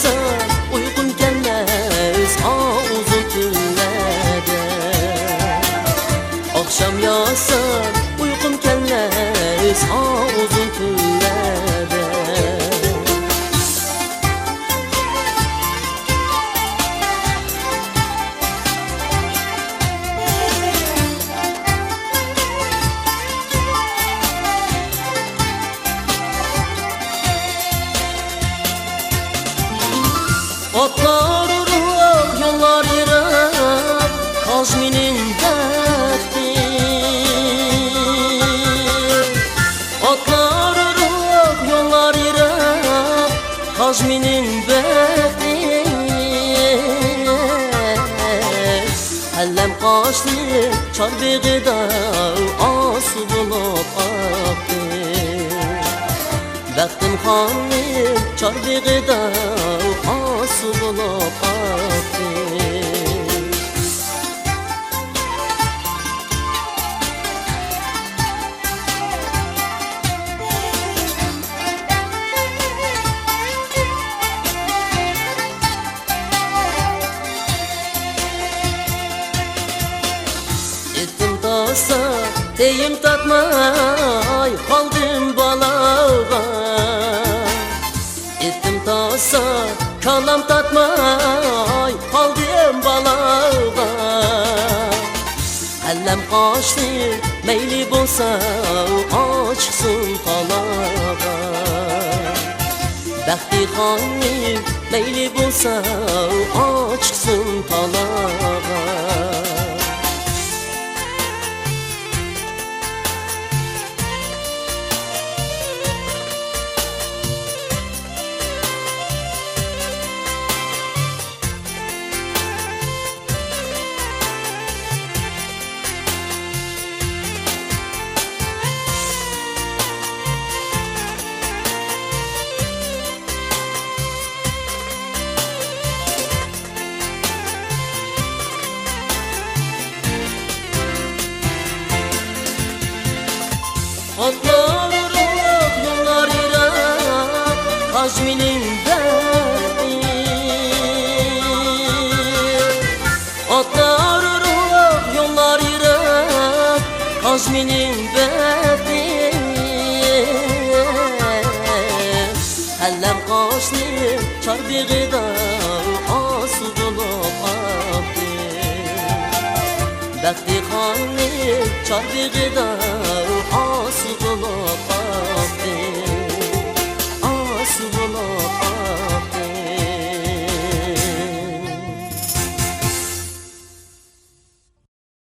yağsa uygun gelmez uzun tünlerde. Akşam yağsa uygun gelmez uzun tünlerde. Atlar urur yollar yırar Kazminin derdi. Atlar urur yollar yırar Kazminin derdi. Hellem kaçtı çarbıgıda asu bulup aktı. Bəxtim xanım çarbıgıda asu bulup aktı. Ettim tasa deyim tatmay kaldım balağa. Ettim tasa kalam tatmay kaldım balağa. Hellem kaçtı meyli bolsa açsın talağa. Bəxti xanım meyli bolsa açsın talağa. Atlar urur yollar yırar Kazminin derdi. Atlar urur yollar yırar Kazminin derdi. Hellem kaçtı çarbıgıda asu bulup aktı. Bəxti xanım çarbıgıda asu bulup aktı. Asu bulup